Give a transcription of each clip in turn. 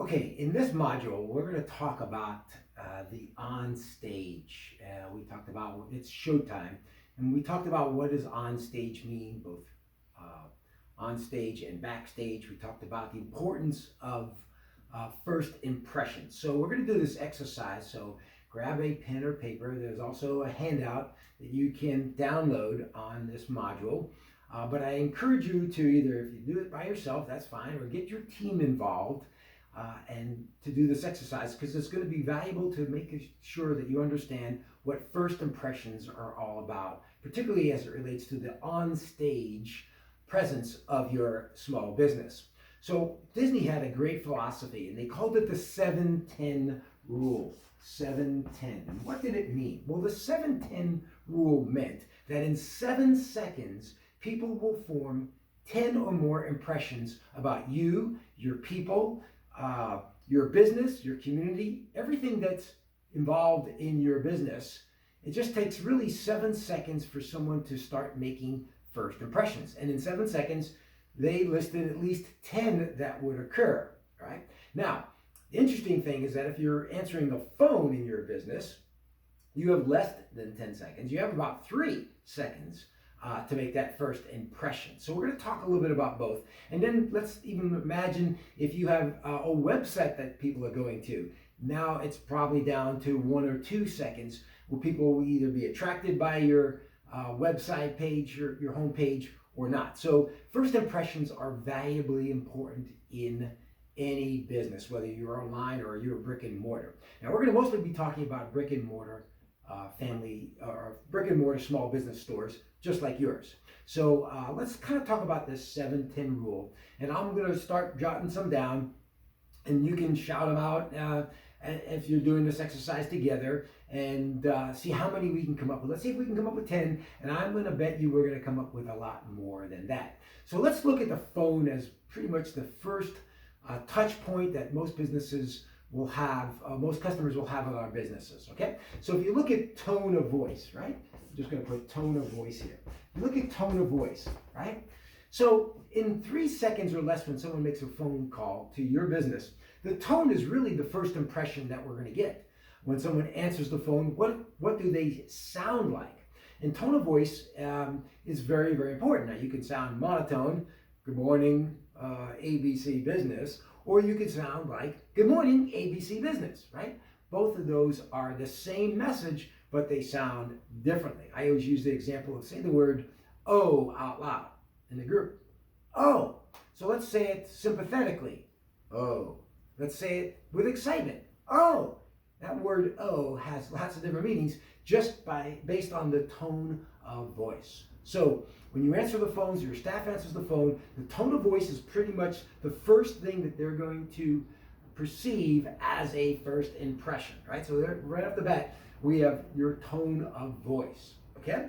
Okay, in this module, we're going to talk about the on stage. We talked about it's showtime, and we talked about what does on stage mean, both on stage and backstage. We talked about the importance of first impressions. So we're going to do this exercise. So grab a pen or paper. There's also a handout that you can download on this module. But I encourage you to either, if you do it by yourself, that's fine, or get your team involved. And to do this exercise, because it's going to be valuable to make sure that you understand what first impressions are all about, particularly as it relates to the on-stage presence of your small business. So Disney had a great philosophy, and they called it the 7-10 rule. 7-10. And what did it mean? Well, the 7-10 rule meant that in 7 seconds, people will form 10 or more impressions about you, your people, your business, your community, everything that's involved in your business. It just takes really 7 seconds for someone to start making first impressions. And in 7 seconds, they listed at least 10 that would occur, right? Now, the interesting thing is that if you're answering the phone in your business, you have less than 10 seconds. You have about 3 seconds to make that first impression. So we're going to talk a little bit about both. And then let's even imagine if you have a website that people are going to. Now it's probably down to 1 or 2 seconds where people will either be attracted by your website page, your home page, or not. So first impressions are valuably important in any business, whether you're online or you're brick and mortar. Now we're going to mostly be talking about brick and mortar family or brick and mortar small business stores, just like yours. So let's kind of talk about this 7-10 rule. And I'm going to start jotting some down, and you can shout them out if you're doing this exercise together, and see how many we can come up with. Let's see if we can come up with 10, and I'm going to bet you we're going to come up with a lot more than that. So let's look at the phone as pretty much the first touch point that most businesses will have, most customers will have in our businesses, okay? So if you look at tone of voice, right? I'm just gonna put tone of voice here. You look at tone of voice, right? So in 3 seconds or less when someone makes a phone call to your business, the tone is really the first impression that we're gonna get. When someone answers the phone, what do they sound like? And tone of voice is very, very important. Now you can sound monotone, good morning, ABC Business, or you could sound like, good morning, ABC Business, right? Both of those are the same message, but they sound differently. I always use the example of say the word "oh" out loud in the group. Oh. So let's say it sympathetically. Oh. Let's say it with excitement. Oh. That word "oh" has lots of different meanings just based on the tone of voice. So when you answer the phones, your staff answers the phone, the tone of voice is pretty much the first thing that they're going to perceive as a first impression, right? So right off the bat, we have your tone of voice, okay?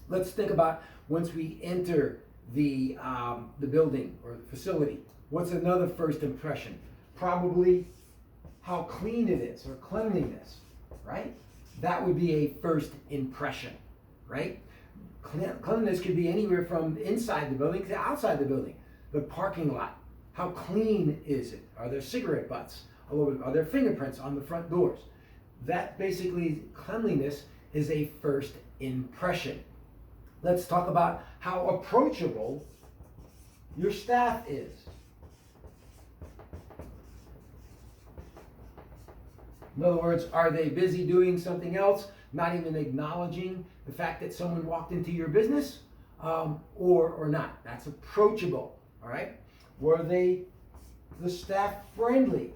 Let's think about once we enter the building or the facility. What's another first impression? Probably how clean it is, or cleanliness, right? That would be a first impression, right? Cleanliness could be anywhere from inside the building to outside the building. The parking lot, how clean is it? Are there cigarette butts? Are there fingerprints on the front doors? That basically, cleanliness is a first impression. Let's talk about how approachable your staff is. In other words, are they busy doing something else, not even acknowledging the fact that someone walked into your business, or not? That's approachable, all right? Were the staff friendly?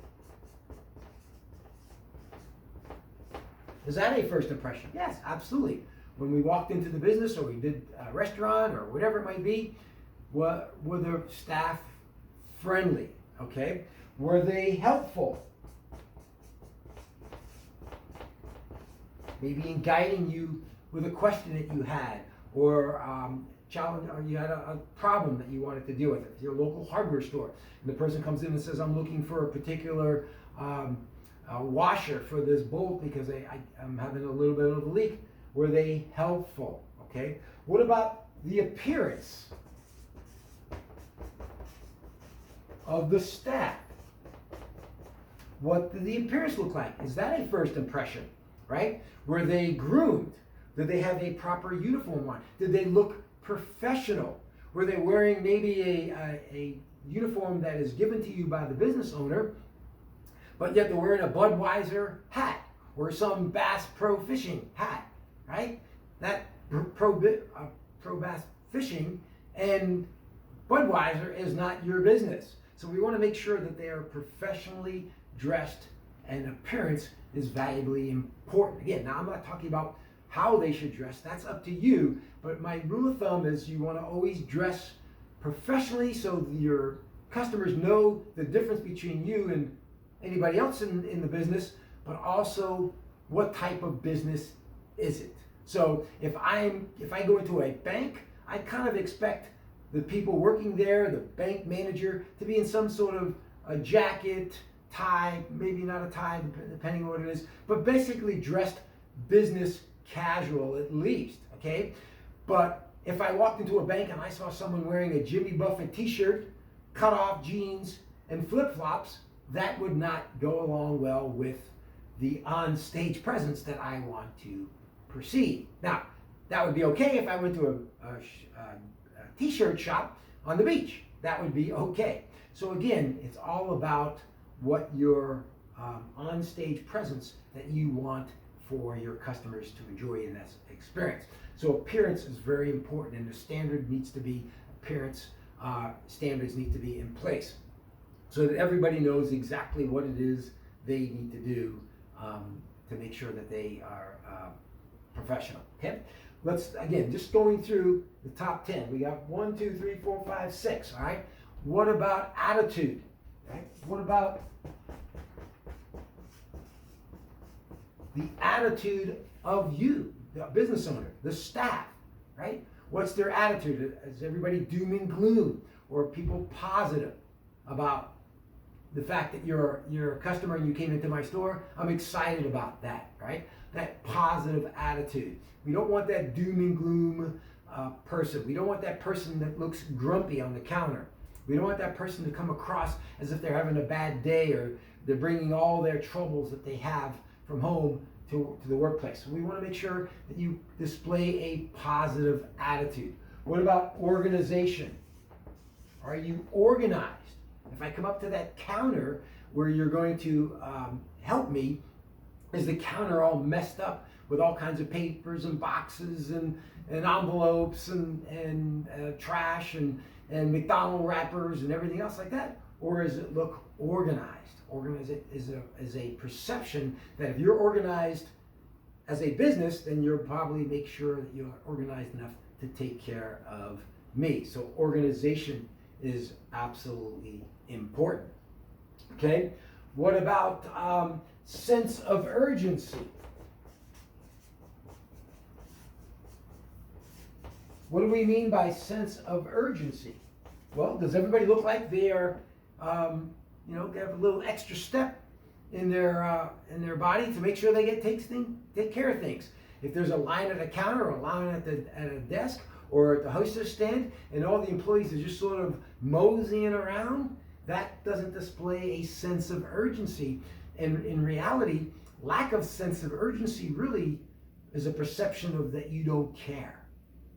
Is that a first impression? Yes, absolutely. When we walked into the business, or we did a restaurant, or whatever it might be, were the staff friendly, okay? Were they helpful? Maybe in guiding you with a question that you had, or challenge, or you had a problem that you wanted to deal with. If you're a local hardware store, and the person comes in and says, "I'm looking for a particular washer for this bolt because I'm having a little bit of a leak," were they helpful? Okay. What about the appearance of the staff? what did the appearance look like? Is that a first impression, right? Were they groomed? Did they have a proper uniform on? Did they look professional? Were they wearing maybe a uniform that is given to you by the business owner, but yet they're wearing a Budweiser hat or some Bass Pro Fishing hat, right? That Pro Bass Fishing and Budweiser is not your business. So we want to make sure that they are professionally dressed, and appearance is valuably important. Again, now I'm not talking about how they should dress, that's up to you, but my rule of thumb is you want to always dress professionally so your customers know the difference between you and anybody else in the business, but also what type of business is it. So if I go into a bank, I kind of expect the people working there, the bank manager, to be in some sort of a jacket, tie, maybe not a tie, depending on what it is, but basically dressed business casual at least, okay? But if I walked into a bank and I saw someone wearing a Jimmy Buffett t-shirt, cut off jeans, and flip-flops, that would not go along well with the on-stage presence that I want to perceive. Now, that would be okay if I went to a t-shirt shop on the beach. That would be okay. So again, it's all about what your on-stage presence that you want for your customers to enjoy in that experience. So appearance is very important, and the standard needs to be appearance standards need to be in place so that everybody knows exactly what it is they need to do to make sure that they are professional. Okay, let's again just going through the top 10. We got 1, 2, 3, 4, 5, 6. All right. What about attitude? Right? What about the attitude of you, the business owner, the staff, right? What's their attitude? Is everybody doom and gloom, or are people positive about the fact that you're a customer and you came into my store? I'm excited about that, right? That positive attitude. We don't want that doom and gloom person. We don't want that person that looks grumpy on the counter. We don't want that person to come across as if they're having a bad day or they're bringing all their troubles that they have from home to the workplace. So we want to make sure that you display a positive attitude. What about organization? Are you organized? If I come up to that counter where you're going to help me, is the counter all messed up with all kinds of papers and boxes and envelopes and trash and McDonald's wrappers and everything else like that? Or does it look organized? Organize it is a perception that if you're organized as a business, then you'll probably make sure that you're organized enough to take care of me. So organization is absolutely important. Okay, what about sense of urgency? What do we mean by sense of urgency? Well, does everybody look like they are they have a little extra step in their body to make sure they take care of things? If there's a line at a counter or a line at a desk or at the hostess stand and all the employees are just sort of moseying around, that doesn't display a sense of urgency. And in reality, lack of sense of urgency really is a perception of that you don't care,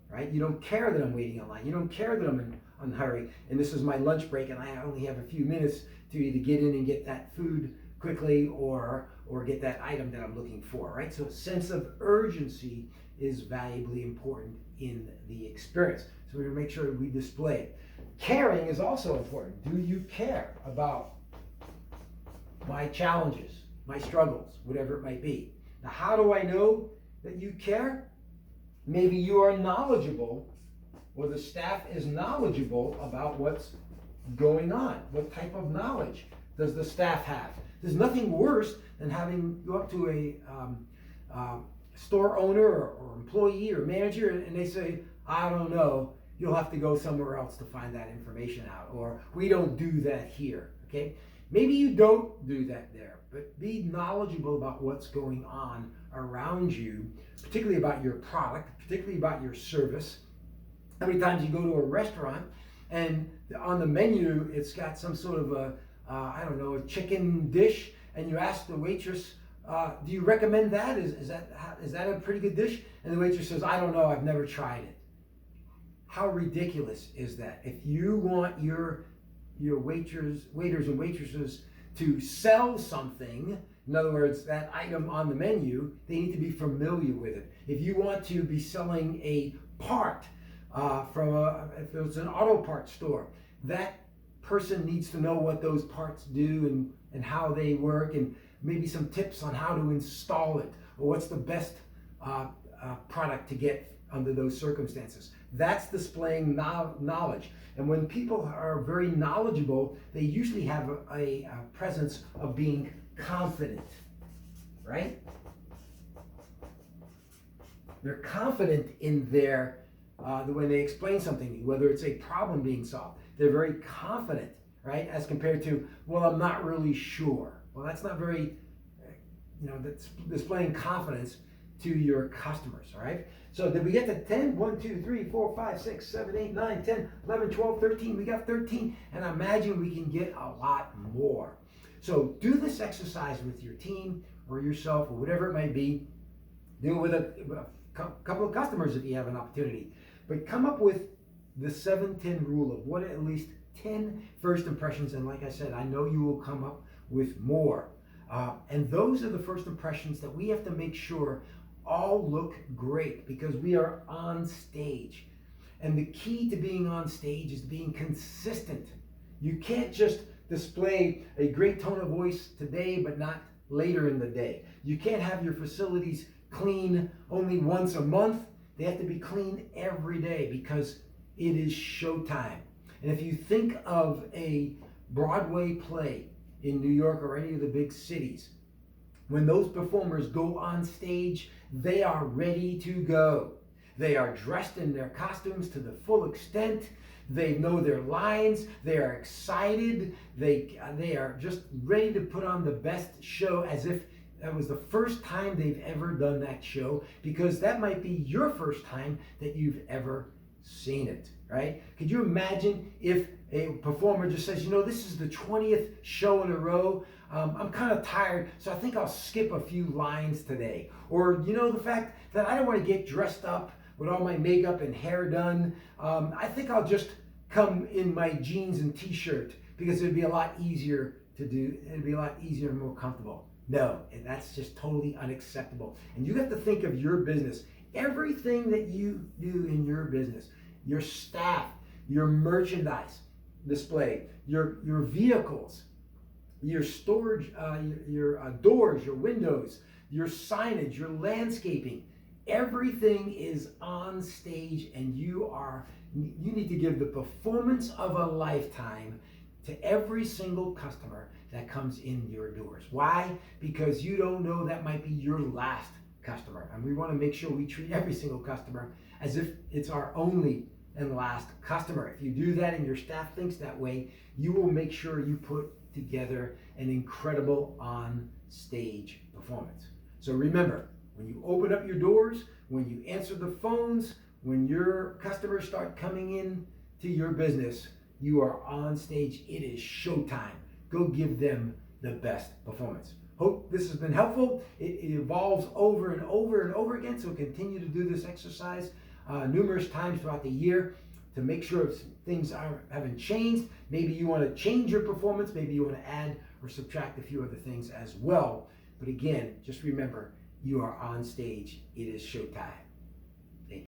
right? You don't care that I'm waiting in line. You don't care that I'm in hurry and this is my lunch break and I only have a few minutes to either get in and get that food quickly or get that item that I'm looking for, right? So a sense of urgency is valuably important in the experience. So we make sure we display it. Caring is also important. Do you care about my challenges, my struggles, whatever it might be? Now, how do I know that you care? Maybe you are knowledgeable, or the staff is knowledgeable about what's going on. What type of knowledge does the staff have? There's nothing worse than having go up to a store owner or employee or manager and they say, I don't know, you'll have to go somewhere else to find that information out, or we don't do that here, okay? Maybe you don't do that there, but be knowledgeable about what's going on around you, particularly about your product, particularly about your service. How many times you go to a restaurant and on the menu it's got some sort of a chicken dish and you ask the waitress, do you recommend that? Is that a pretty good dish? And the waitress says, I don't know, I've never tried it. How ridiculous is that? If you want your waiters and waitresses to sell something, in other words, that item on the menu, they need to be familiar with it. If you want to be selling a part if it's an auto parts store, that person needs to know what those parts do and how they work, and maybe some tips on how to install it, or what's the best product to get under those circumstances. That's displaying knowledge. And when people are very knowledgeable, they usually have a presence of being confident, right? They're confident in when they explain something, whether it's a problem being solved. They're very confident, right? As compared to, well, I'm not really sure. Well, that's not very, that's displaying confidence to your customers, all right? So did we get to 10? 1, 2, 3, 4, 5, 6, 7, 8, 9, 10, 11, 12, 13. We got 13, and I imagine we can get a lot more. So do this exercise with your team or yourself or whatever it might be. Do it with a couple of customers if you have an opportunity. But come up with the 7-10 rule of what at least 10 first impressions. And like I said, I know you will come up with more. And those are the first impressions that we have to make sure all look great, because we are on stage. And the key to being on stage is being consistent. You can't just display a great tone of voice today, but not later in the day. You can't have your facilities clean only once a month. They have to be clean every day, because it is showtime. And if you think of a Broadway play in New York or any of the big cities, when those performers go on stage, they are ready to go. They are dressed in their costumes to the full extent. They know their lines. They are excited. They are just ready to put on the best show, as if that was the first time they've ever done that show, because that might be your first time that you've ever seen it, right? Could you imagine if a performer just says, this is the 20th show in a row. I'm kind of tired, so I think I'll skip a few lines today. Or, the fact that I don't want to get dressed up with all my makeup and hair done. I think I'll just come in my jeans and t-shirt, because it'd be a lot easier to do. It'd be a lot easier and more comfortable. No, and that's just totally unacceptable. And you have to think of your business. Everything that you do in your business, your staff, your merchandise display, your vehicles, your storage, your doors, your windows, your signage, your landscaping, everything is on stage, and you need to give the performance of a lifetime to every single customer that comes in your doors. Why? Because you don't know, that might be your last customer. And we want to make sure we treat every single customer as if it's our only and last customer. If you do that and your staff thinks that way, you will make sure you put together an incredible on-stage performance. So remember, when you open up your doors, when you answer the phones, when your customers start coming in to your business, you are on stage. It is showtime. Go give them the best performance. Hope this has been helpful. It evolves over and over and over again, so continue to do this exercise numerous times throughout the year to make sure if things haven't changed. Maybe you want to change your performance. Maybe you want to add or subtract a few other things as well. But again, just remember, you are on stage. It is showtime.